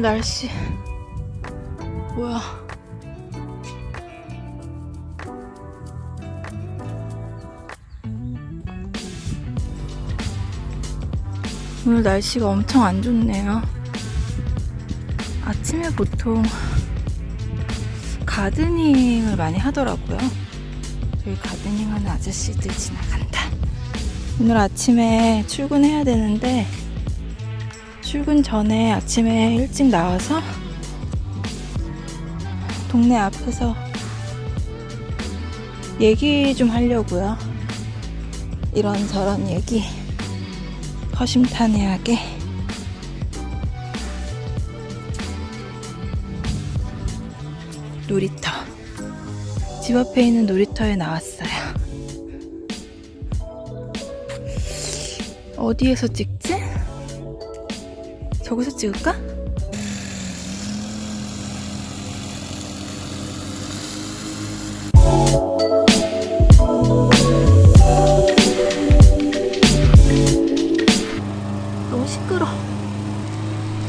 날씨 뭐야? 오늘 날씨가 엄청 안 좋네요. 아침에 보통 가드닝을 많이 하더라고요. 저희 가드닝하는 아저씨들 지나간다. 오늘 아침에 출근해야 되는데 출근 전에 아침에 일찍 나와서 동네 앞에서 얘기 좀 하려고요. 이런저런 얘기 허심탄회하게. 놀이터, 집 앞에 있는 놀이터에 나왔어요. 어디에서 찍지? 저기서 찍을까? 너무 시끄러.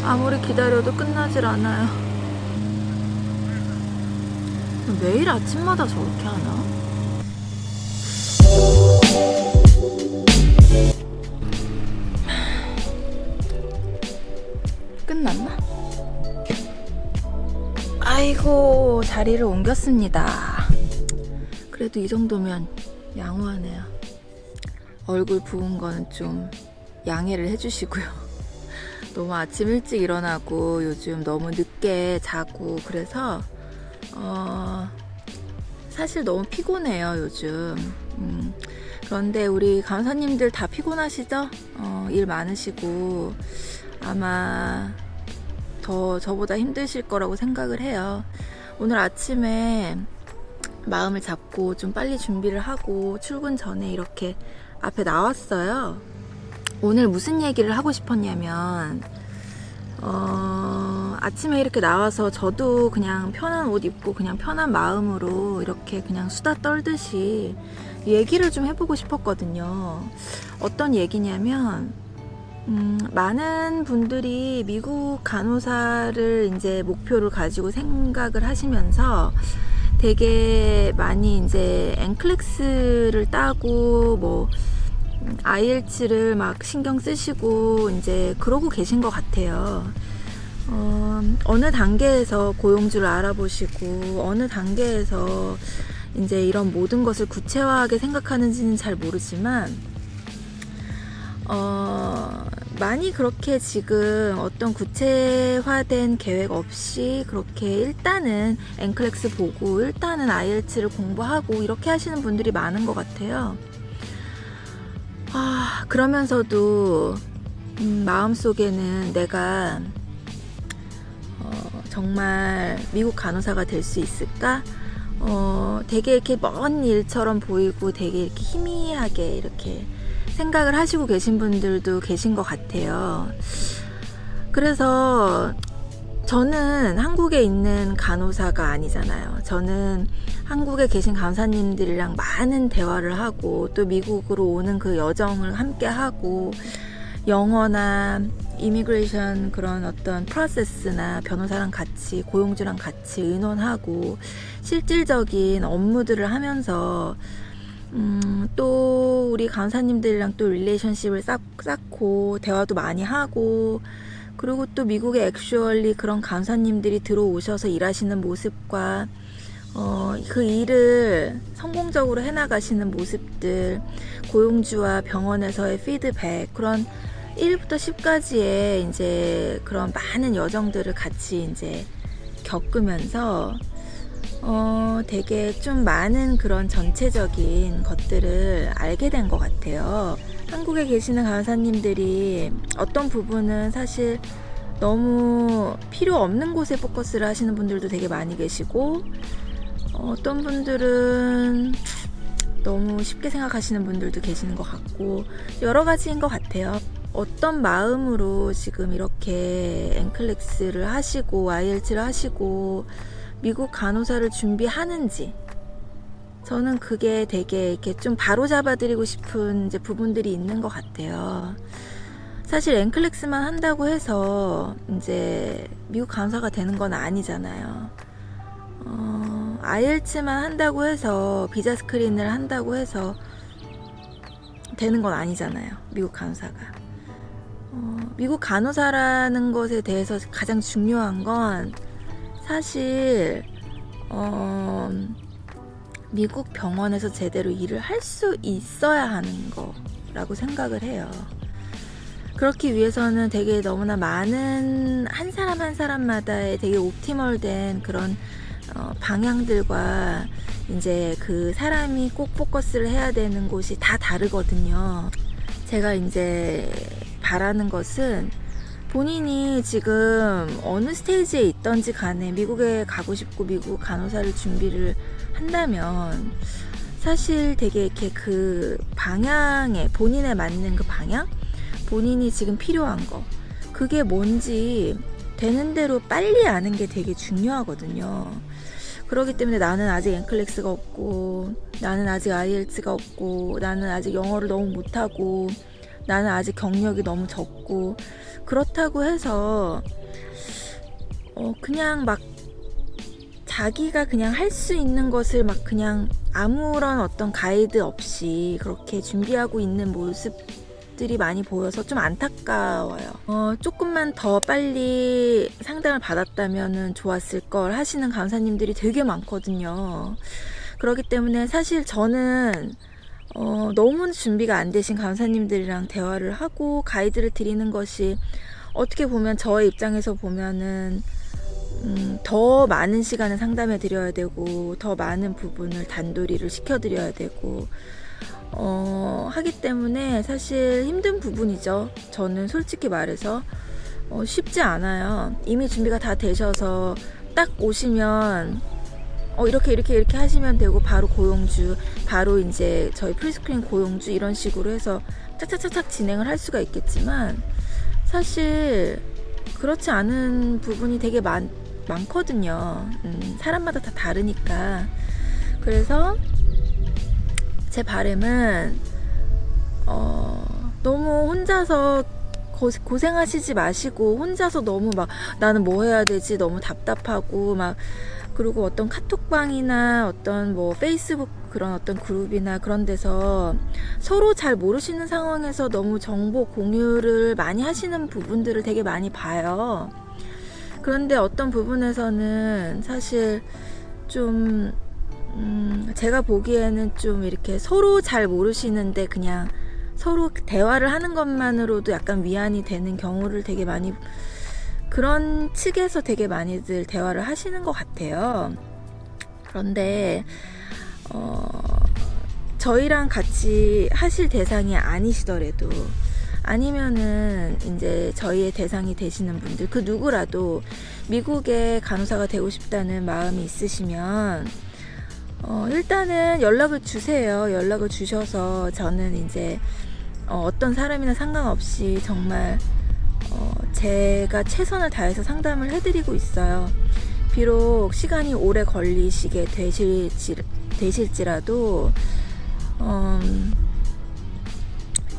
아무리 기다려도 끝나질 않아요. 매일 아침마다 저렇게 하나? 끝났나? 아이고, 자리를 옮겼습니다. 그래도 이 정도면 양호하네요. 얼굴 부은 거는 좀 양해를 해주시고요. 너무 아침 일찍 일어나고 요즘 너무 늦게 자고 그래서 사실 너무 피곤해요 요즘. 그런데 우리 강사님들 다 피곤하시죠? 일 많으시고 아마 더 저보다 힘드실 거라고 생각을 해요. 오늘 아침에 마음을 잡고 좀 빨리 준비를 하고 출근 전에 이렇게 앞에 나왔어요. 오늘 무슨 얘기를 하고 싶었냐면 아침에 이렇게 나와서 저도 그냥 편한 옷 입고 그냥 편한 마음으로 이렇게 그냥 수다 떨듯이 얘기를 좀 해보고 싶었거든요. 어떤 얘기냐면 많은 분들이 미국 간호사를 이제 목표를 가지고 생각을 하시면서 되게 많이 이제 NCLEX를 따고 뭐 IELTS를 막 신경 쓰시고 이제 그러고 계신 것 같아요. 어느 단계에서 고용주를 알아보시고 어느 단계에서 이제 이런 모든 것을 구체화하게 생각하는지는 잘 모르지만 많이 그렇게 지금 어떤 구체화된 계획 없이 그렇게 일단은 NCLEX 보고 일단은 IELTS를 공부하고 이렇게 하시는 분들이 많은 것 같아요. 그러면서도 마음속에는 내가 정말 미국 간호사가 될 수 있을까? 되게 이렇게 먼 일처럼 보이고 되게 이렇게 희미하게 이렇게 생각을 하시고 계신 분들도 계신 것 같아요. 그래서 저는 한국에 있는 간호사가 아니잖아요. 저는 한국에 계신 간호사님들이랑 많은 대화를 하고 또 미국으로 오는 그 여정을 함께 하고 영어나 이미그레이션 그런 어떤 프로세스나 변호사랑 같이 고용주랑 같이 의논하고 실질적인 업무들을 하면서 또 우리 간호사님들이랑 또 릴레이션십을 쌓고 대화도 많이 하고 그리고 또 미국에 액슈얼리 그런 간호사님들이 들어오셔서 일하시는 모습과 그 일을 성공적으로 해나가시는 모습들, 고용주와 병원에서의 피드백, 그런 1부터 10까지의 이제 그런 많은 여정들을 같이 이제 겪으면서 되게 좀 많은 그런 전체적인 것들을 알게 된 것 같아요. 한국에 계시는 간호사님들이 어떤 부분은 사실 너무 필요 없는 곳에 포커스를 하시는 분들도 되게 많이 계시고 어떤 분들은 너무 쉽게 생각하시는 분들도 계시는 것 같고 여러 가지인 것 같아요. 어떤 마음으로 지금 이렇게 NCLEX를 하시고 IELTS를 하시고 미국 간호사를 준비하는지 저는 그게 되게 이렇게 좀 바로 잡아드리고 싶은 이제 부분들이 있는 것 같아요. 사실 엔클렉스만 한다고 해서 이제 미국 간호사가 되는 건 아니잖아요. IELTS만 한다고 해서 비자 스크린을 한다고 해서 되는 건 아니잖아요. 미국 간호사가. 미국 간호사라는 것에 대해서 가장 중요한 건 사실 미국 병원에서 제대로 일을 할 수 있어야 하는 거라고 생각을 해요. 그렇기 위해서는 되게 너무나 많은 한 사람 한 사람마다의 되게 옵티멀된 그런 방향들과 이제 그 사람이 꼭 포커스를 해야 되는 곳이 다 다르거든요. 제가 이제 바라는 것은 본인이 지금 어느 스테이지에 있던지 간에 미국에 가고 싶고 미국 간호사를 준비를 한다면 사실 되게 이렇게 그 방향에 본인에 맞는 그 방향? 본인이 지금 필요한 거 그게 뭔지 되는 대로 빨리 아는 게 되게 중요하거든요. 그렇기 때문에 나는 아직 엔클렉스가 없고 나는 아직 IELTS가 없고 나는 아직 영어를 너무 못하고 나는 아직 경력이 너무 적고 그렇다고 해서 그냥 막 자기가 그냥 할 수 있는 것을 막 그냥 아무런 어떤 가이드 없이 그렇게 준비하고 있는 모습들이 많이 보여서 좀 안타까워요. 조금만 더 빨리 상담을 받았다면 좋았을 걸 하시는 간호사님들이 되게 많거든요. 그렇기 때문에 사실 저는 너무 준비가 안 되신 간호사님들이랑 대화를 하고 가이드를 드리는 것이 어떻게 보면 저의 입장에서 보면은 더 많은 시간을 상담해 드려야 되고 더 많은 부분을 단도리를 시켜 드려야 되고 하기 때문에 사실 힘든 부분이죠. 저는 솔직히 말해서 쉽지 않아요. 이미 준비가 다 되셔서 딱 오시면 이렇게 하시면 되고 바로 고용주, 바로 이제 저희 프리스크린 고용주 이런 식으로 해서 착착착착 진행을 할 수가 있겠지만 사실 그렇지 않은 부분이 되게 많거든요. 사람마다 다 다르니까. 그래서 제 바람은 너무 혼자서 고생하시지 마시고 혼자서 너무 막 나는 뭐 해야 되지 너무 답답하고 막 그리고 어떤 카톡방이나 어떤 뭐 페이스북 그런 어떤 그룹이나 그런 데서 서로 잘 모르시는 상황에서 너무 정보 공유를 많이 하시는 부분들을 되게 많이 봐요. 그런데 어떤 부분에서는 사실 좀 제가 보기에는 좀 이렇게 서로 잘 모르시는데 그냥 서로 대화를 하는 것만으로도 약간 위안이 되는 경우를 되게 많이 그런 측에서 되게 많이들 대화를 하시는 것 같아요. 그런데 저희랑 같이 하실 대상이 아니시더라도 아니면은 이제 저희의 대상이 되시는 분들 그 누구라도 미국의 간호사가 되고 싶다는 마음이 있으시면 일단은 연락을 주세요. 연락을 주셔서 저는 이제 어떤 사람이나 상관없이 정말 제가 최선을 다해서 상담을 해드리고 있어요. 비록 시간이 오래 걸리시게 되실지라도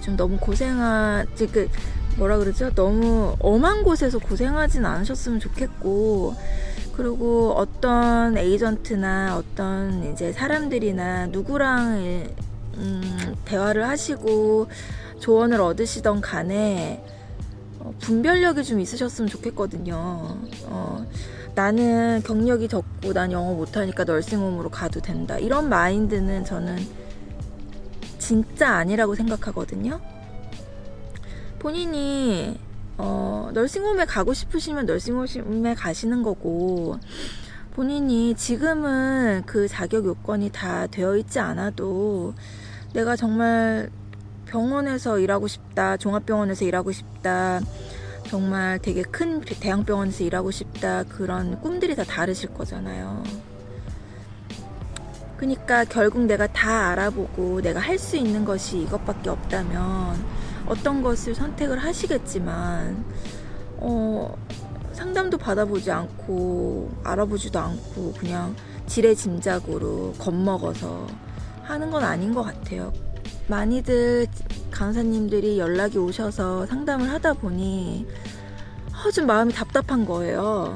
좀 너무 너무 엄한 곳에서 고생하진 않으셨으면 좋겠고 그리고 어떤 에이전트나 어떤 이제 사람들이나 누구랑 대화를 하시고 조언을 얻으시던 간에 분별력이 좀 있으셨으면 좋겠거든요. 나는 경력이 적고 난 영어 못하니까 널싱홈으로 가도 된다. 이런 마인드는 저는 진짜 아니라고 생각하거든요. 본인이 널싱홈에 가고 싶으시면 널싱홈에 가시는 거고 본인이 지금은 그 자격 요건이 다 되어 있지 않아도 내가 정말 병원에서 일하고 싶다, 종합병원에서 일하고 싶다, 정말 되게 큰 대형병원에서 일하고 싶다, 그런 꿈들이 다 다르실 거잖아요. 그러니까 결국 내가 다 알아보고 내가 할 수 있는 것이 이것밖에 없다면 어떤 것을 선택을 하시겠지만 상담도 받아보지 않고 알아보지도 않고 그냥 지레짐작으로 겁먹어서 하는 건 아닌 것 같아요. 많이들 간호사님들이 연락이 오셔서 상담을 하다 보니 좀 마음이 답답한 거예요.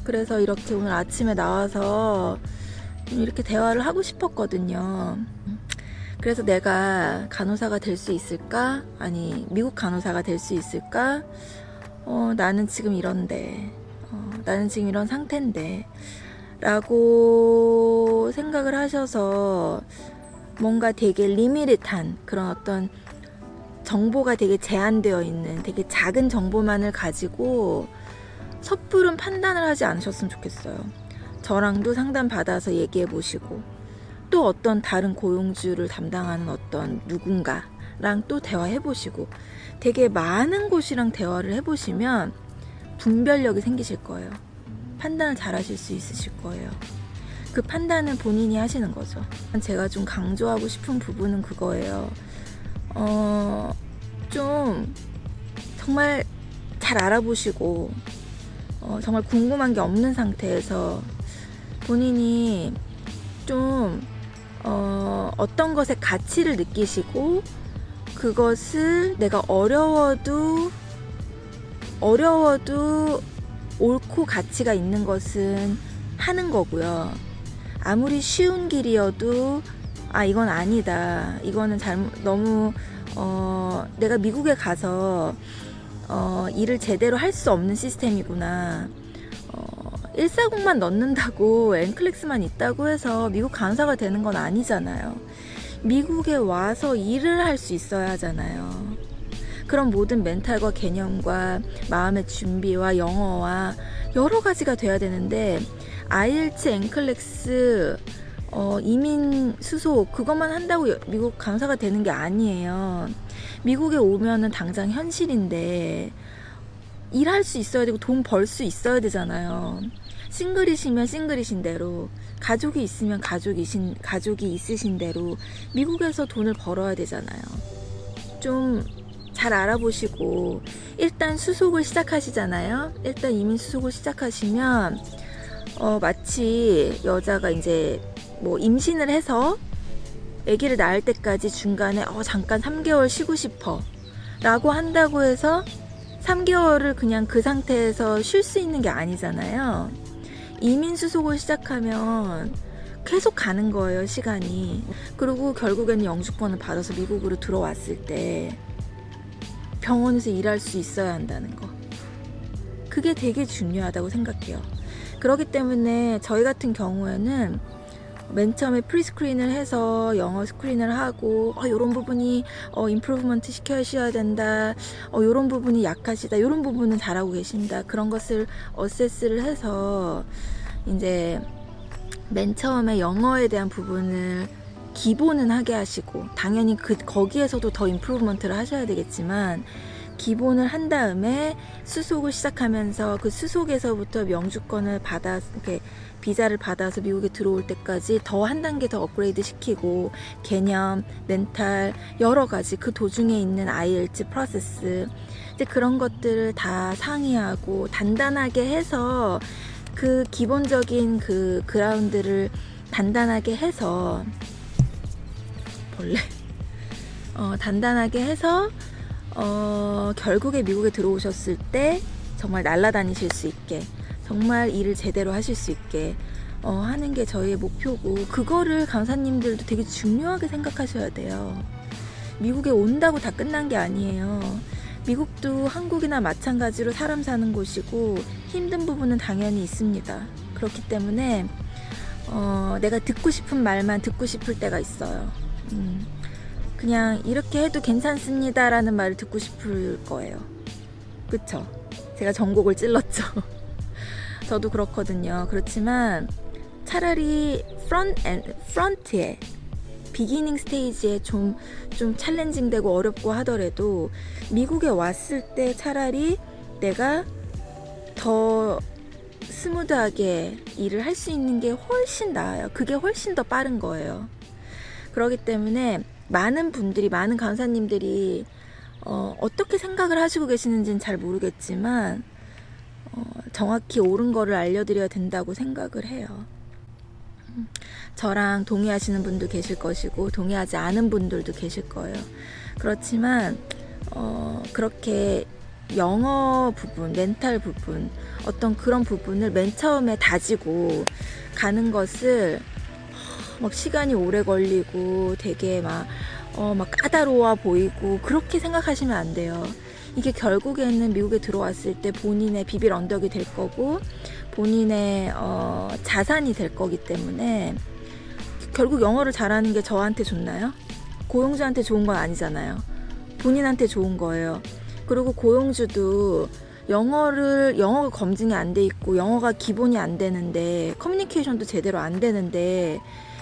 그래서 이렇게 오늘 아침에 나와서 이렇게 대화를 하고 싶었거든요. 그래서 내가 간호사가 될 수 있을까? 아니, 미국 간호사가 될 수 있을까? 나는 지금 이런데, 나는 지금 이런 상태인데 라고 생각을 하셔서 뭔가 되게 리미릿한 그런 어떤 정보가 되게 제한되어 있는 되게 작은 정보만을 가지고 섣부른 판단을 하지 않으셨으면 좋겠어요. 저랑도 상담 받아서 얘기해 보시고 또 어떤 다른 고용주를 담당하는 어떤 누군가랑 또 대화해 보시고 되게 많은 곳이랑 대화를 해보시면 분별력이 생기실 거예요. 판단을 잘 하실 수 있으실 거예요. 그 판단은 본인이 하시는 거죠. 제가 좀 강조하고 싶은 부분은 그거예요. 좀 정말 잘 알아보시고 정말 궁금한 게 없는 상태에서 본인이 좀 어떤 것의 가치를 느끼시고 그것을 내가 어려워도 옳고 가치가 있는 것은 하는 거고요. 아무리 쉬운 길이어도 이건 아니다. 이거는 너무 내가 미국에 가서 일을 제대로 할 수 없는 시스템이구나. 140만 넣는다고 NCLEX만 있다고 해서 미국 간호사가 되는 건 아니잖아요. 미국에 와서 일을 할 수 있어야 하잖아요. 그런 모든 멘탈과 개념과 마음의 준비와 영어와 여러 가지가 돼야 되는데 IELTS, NCLEX, 이민 수속 그것만 한다고 미국 간호사가 되는 게 아니에요. 미국에 오면은 당장 현실인데 일할 수 있어야 되고 돈 벌 수 있어야 되잖아요. 싱글이시면 싱글이신 대로, 가족이 있으면 가족이 있으신 대로 미국에서 돈을 벌어야 되잖아요. 좀 잘 알아보시고 일단 수속을 시작하시잖아요. 일단 이민 수속을 시작하시면 마치 여자가 이제 뭐 임신을 해서 아기를 낳을 때까지 중간에 잠깐 3개월 쉬고 싶어 라고 한다고 해서 3개월을 그냥 그 상태에서 쉴 수 있는 게 아니잖아요. 이민 수속을 시작하면 계속 가는 거예요, 시간이. 그리고 결국에는 영주권을 받아서 미국으로 들어왔을 때 병원에서 일할 수 있어야 한다는 거. 그게 되게 중요하다고 생각해요. 그렇기 때문에 저희 같은 경우에는 맨 처음에 프리스크린을 해서 영어 스크린을 하고 요런 부분이 임프루브먼트 시켜야 된다, 요런 부분이 약하시다, 요런 부분은 잘하고 계신다, 그런 것을 어세스를 해서 이제 맨 처음에 영어에 대한 부분을 기본은 하게 하시고, 당연히 거기에서도 더 임프루브먼트를 하셔야 되겠지만 기본을 한 다음에 수속을 시작하면서 그 수속에서부터 영주권을 받아 이렇게 비자를 받아서 미국에 들어올 때까지 더 한 단계 더 업그레이드 시키고, 개념, 멘탈, 여러 가지 그 도중에 있는 IELTS 프로세스, 이제 그런 것들을 다 상의하고 단단하게 해서 그 기본적인 그 그라운드를 단단하게 해서 단단하게 해서 결국에 미국에 들어오셨을 때 정말 날아다니실 수 있게, 정말 일을 제대로 하실 수 있게 하는 게 저희의 목표고, 그거를 간호사님들도 되게 중요하게 생각하셔야 돼요. 미국에 온다고 다 끝난 게 아니에요. 미국도 한국이나 마찬가지로 사람 사는 곳이고 힘든 부분은 당연히 있습니다. 그렇기 때문에 내가 듣고 싶은 말만 듣고 싶을 때가 있어요. 그냥 이렇게 해도 괜찮습니다 라는 말을 듣고 싶을 거예요. 그쵸? 제가 전곡을 찔렀죠. 저도 그렇거든요. 그렇지만 차라리 프런트에 비기닝 스테이지에 좀 챌린징 되고 어렵고 하더라도 미국에 왔을 때 차라리 내가 더 스무드하게 일을 할 수 있는 게 훨씬 나아요. 그게 훨씬 더 빠른 거예요. 그렇기 때문에 많은 간호사님들이 어떻게 생각을 하시고 계시는지는 잘 모르겠지만 정확히 옳은 거를 알려드려야 된다고 생각을 해요. 저랑 동의하시는 분도 계실 것이고 동의하지 않은 분들도 계실 거예요. 그렇지만 그렇게 영어 부분, 멘탈 부분, 어떤 그런 부분을 맨 처음에 다지고 가는 것을 막 시간이 오래 걸리고 되게 막 까다로워 보이고 그렇게 생각하시면 안 돼요. 이게 결국에는 미국에 들어왔을 때 본인의 비빌 언덕이 될 거고 본인의 자산이 될 거기 때문에 결국 영어를 잘하는 게 저한테 좋나요? 고용주한테 좋은 건 아니잖아요. 본인한테 좋은 거예요. 그리고 고용주도 영어가 검증이 안 돼 있고 영어가 기본이 안 되는데 커뮤니케이션도 제대로 안 되는데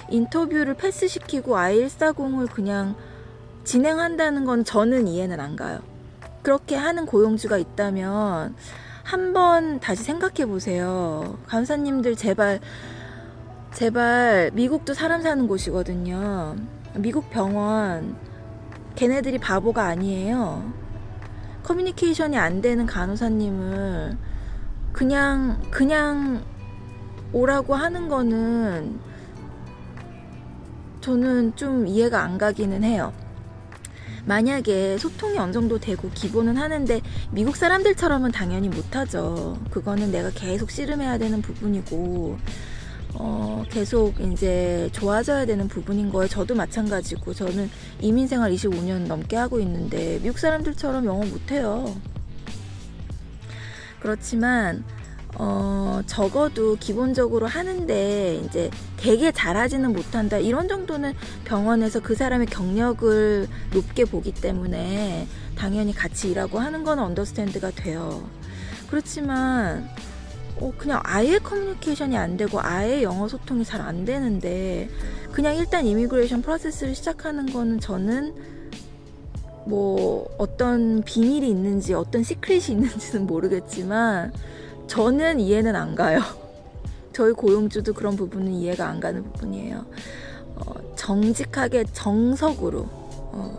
인터뷰를 패스시키고 I-140을 그냥 진행한다는 건 저는 이해는 안 가요. 그렇게 하는 고용주가 있다면 한번 다시 생각해 보세요. 간호사님들 제발 미국도 사람 사는 곳이거든요. 미국 병원 걔네들이 바보가 아니에요. 커뮤니케이션이 안 되는 간호사님을 그냥 오라고 하는 거는 저는 좀 이해가 안 가기는 해요. 만약에 소통이 어느 정도 되고 기본은 하는데 미국 사람들처럼은 당연히 못하죠. 그거는 내가 계속 씨름해야 되는 부분이고 계속 이제 좋아져야 되는 부분인 거예요. 저도 마찬가지고 저는 이민 생활 25년 넘게 하고 있는데 미국 사람들처럼 영어 못해요. 그렇지만 적어도 기본적으로 하는데 이제 되게 잘하지는 못한다 이런 정도는 병원에서 그 사람의 경력을 높게 보기 때문에 당연히 같이 일하고 하는 건 언더스탠드가 돼요. 그렇지만 그냥 아예 커뮤니케이션이 안 되고 아예 영어 소통이 잘 안 되는데 그냥 일단 이미그레이션 프로세스를 시작하는 거는 저는 뭐 어떤 비밀이 있는지 어떤 시크릿이 있는지는 모르겠지만 저는 이해는 안 가요. 저희 고용주도 그런 부분은 이해가 안 가는 부분이에요. 정직하게 정석으로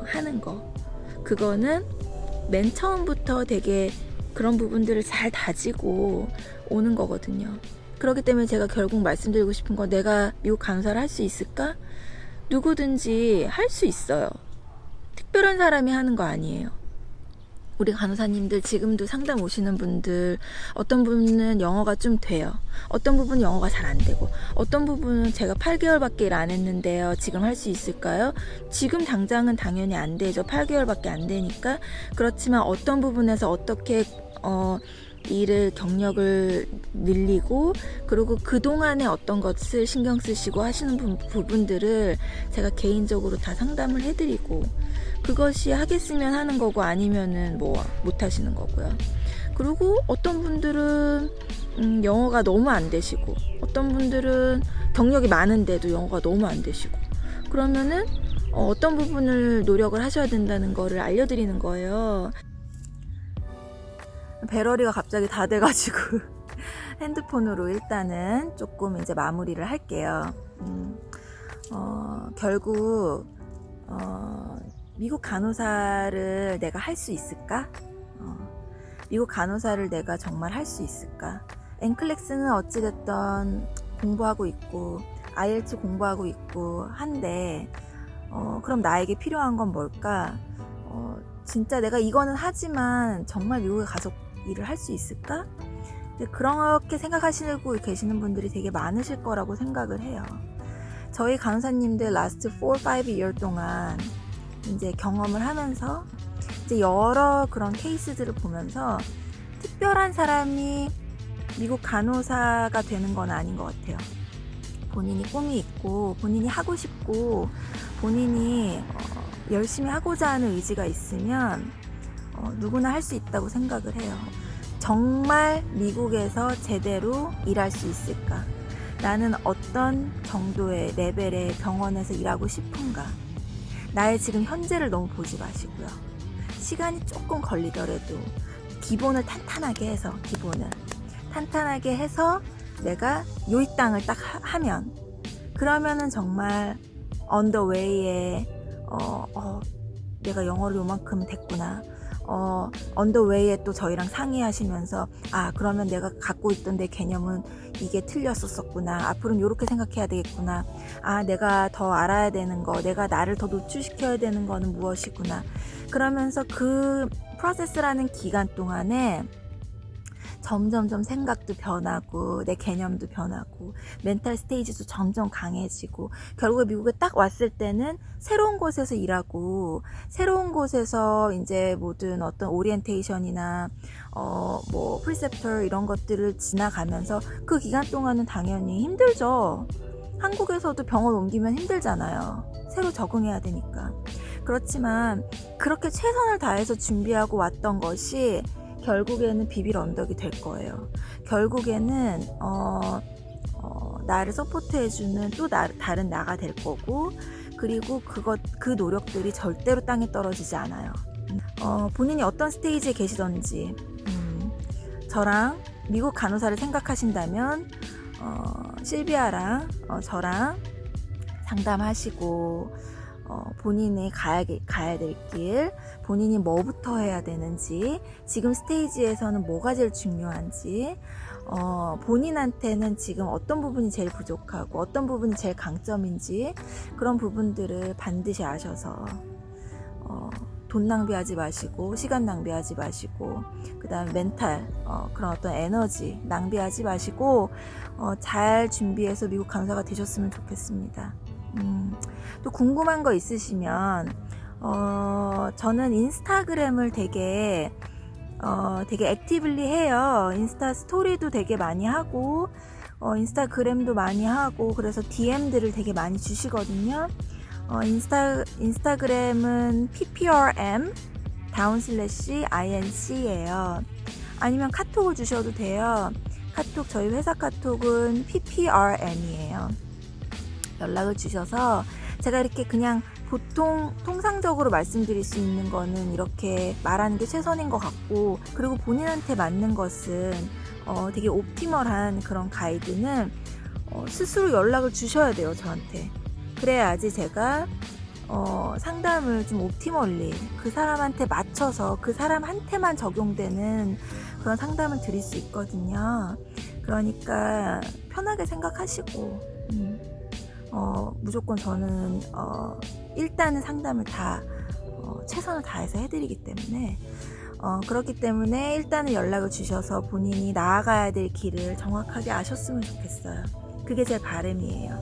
하는 거 그거는 맨 처음부터 되게 그런 부분들을 잘 다지고 오는 거거든요. 그렇기 때문에 제가 결국 말씀드리고 싶은 건 내가 미국 간호사를 할 수 있을까? 누구든지 할 수 있어요. 특별한 사람이 하는 거 아니에요. 우리 간호사님들 지금도 상담 오시는 분들 어떤 분은 영어가 좀 돼요. 어떤 부분은 영어가 잘 안 되고 어떤 부분은 제가 8개월밖에 일 안 했는데요. 지금 할 수 있을까요? 지금 당장은 당연히 안 되죠. 8개월밖에 안 되니까. 그렇지만 어떤 부분에서 어떻게 일을 경력을 늘리고 그리고 그동안에 어떤 것을 신경 쓰시고 하시는 부분들을 제가 개인적으로 다 상담을 해드리고 그것이 하겠으면 하는 거고 아니면은 뭐 못 하시는 거고요. 그리고 어떤 분들은 영어가 너무 안 되시고 어떤 분들은 경력이 많은데도 영어가 너무 안 되시고 그러면은 어떤 부분을 노력을 하셔야 된다는 거를 알려드리는 거예요. 배러리가 갑자기 다 돼가지고 핸드폰으로 일단은 조금 이제 마무리를 할게요. 결국 미국 간호사를 내가 할 수 있을까? 미국 간호사를 내가 정말 할 수 있을까? 엔클렉스는 어찌됐든 공부하고 있고 IELTS 공부하고 있고 한데 그럼 나에게 필요한 건 뭘까? 진짜 내가 이거는 하지만 정말 미국에 가서 일을 할 수 있을까? 그렇게 생각하시고 계시는 분들이 되게 많으실 거라고 생각을 해요. 저희 간호사님들 last 4, 5 year 동안 이제 경험을 하면서 이제 여러 그런 케이스들을 보면서 특별한 사람이 미국 간호사가 되는 건 아닌 것 같아요. 본인이 꿈이 있고 본인이 하고 싶고 본인이 열심히 하고자 하는 의지가 있으면 누구나 할 수 있다고 생각을 해요. 정말 미국에서 제대로 일할 수 있을까? 나는 어떤 정도의 레벨의 병원에서 일하고 싶은가? 나의 지금 현재를 너무 보지 마시고요. 시간이 조금 걸리더라도 기본을 탄탄하게 해서 내가 요이 땅을 딱 하면 그러면은 정말 on the way에 내가 영어를 요만큼 됐구나. on the way에 또 저희랑 상의하시면서 그러면 내가 갖고 있던 내 개념은 이게 틀렸었구나. 앞으로는 이렇게 생각해야 되겠구나. 내가 더 알아야 되는 거, 내가 나를 더 노출시켜야 되는 거는 무엇이구나. 그러면서 그 프로세스라는 기간 동안에 점점점 생각도 변하고 내 개념도 변하고 멘탈 스테이지도 점점 강해지고 결국에 미국에 딱 왔을 때는 새로운 곳에서 일하고 새로운 곳에서 이제 모든 어떤 오리엔테이션이나 뭐 프리셉터 이런 것들을 지나가면서 그 기간 동안은 당연히 힘들죠. 한국에서도 병원 옮기면 힘들잖아요. 새로 적응해야 되니까. 그렇지만 그렇게 최선을 다해서 준비하고 왔던 것이 결국에는 비빌 언덕이 될 거예요. 결국에는 나를 서포트해주는 또 다른 나가 될 거고, 그리고 그 노력들이 절대로 땅에 떨어지지 않아요. 본인이 어떤 스테이지에 계시던지 저랑 미국 간호사를 생각하신다면 실비아랑 저랑 상담하시고 본인이 가야 될 길, 본인이 뭐부터 해야 되는지, 지금 스테이지에서는 뭐가 제일 중요한지, 본인한테는 지금 어떤 부분이 제일 부족하고 어떤 부분이 제일 강점인지 그런 부분들을 반드시 아셔서 돈 낭비하지 마시고 시간 낭비하지 마시고 그 다음에 멘탈 그런 어떤 에너지 낭비하지 마시고 잘 준비해서 미국 간호사가 되셨으면 좋겠습니다. 또 궁금한 거 있으시면 저는 인스타그램을 되게 액티블리 해요. 인스타 스토리도 되게 많이 하고 인스타그램도 많이 하고 그래서 DM들을 되게 많이 주시거든요. 인스타그램은 PPRM /INC예요. 아니면 카톡을 주셔도 돼요. 카톡 저희 회사 카톡은 PPRM이에요. 연락을 주셔서 제가 이렇게 그냥 보통 통상적으로 말씀드릴 수 있는 거는 이렇게 말하는 게 최선인 것 같고, 그리고 본인한테 맞는 것은 되게 옵티멀한 그런 가이드는 스스로 연락을 주셔야 돼요, 저한테. 그래야지 제가 상담을 좀 옵티멀리 그 사람한테 맞춰서 그 사람한테만 적용되는 그런 상담을 드릴 수 있거든요. 그러니까 편하게 생각하시고 무조건 저는 일단은 상담을 다 최선을 다해서 해드리기 때문에 그렇기 때문에 일단은 연락을 주셔서 본인이 나아가야 될 길을 정확하게 아셨으면 좋겠어요. 그게 제 바람이에요.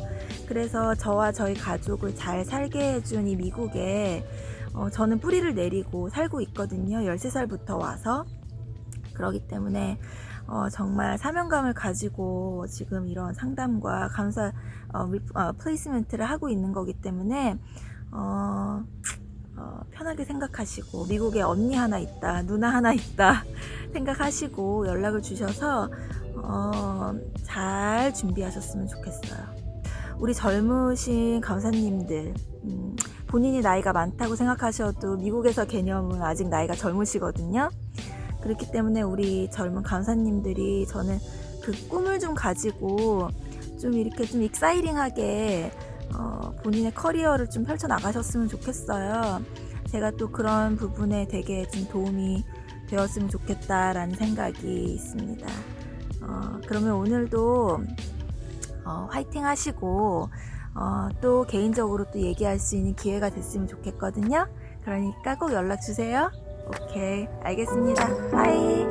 그래서 저와 저희 가족을 잘 살게 해준 이 미국에 저는 뿌리를 내리고 살고 있거든요. 13살부터 와서. 그렇기 때문에 정말 사명감을 가지고 지금 이런 상담과 간호사 플레이스멘트를 하고 있는 거기 때문에 편하게 생각하시고 미국에 언니 하나 있다, 누나 하나 있다 생각하시고 연락을 주셔서 잘 준비하셨으면 좋겠어요. 우리 젊으신 간호사님들 본인이 나이가 많다고 생각하셔도 미국에서 개념은 아직 나이가 젊으시거든요. 그렇기 때문에 우리 젊은 간호사님들이 저는 그 꿈을 좀 가지고 좀 이렇게 좀 익사이링하게 본인의 커리어를 좀 펼쳐나가셨으면 좋겠어요. 제가 또 그런 부분에 되게 좀 도움이 되었으면 좋겠다라는 생각이 있습니다. 그러면 오늘도 화이팅 하시고 또 개인적으로 또 얘기할 수 있는 기회가 됐으면 좋겠거든요. 그러니까 꼭 연락 주세요. 오케이, 알겠습니다. 바이.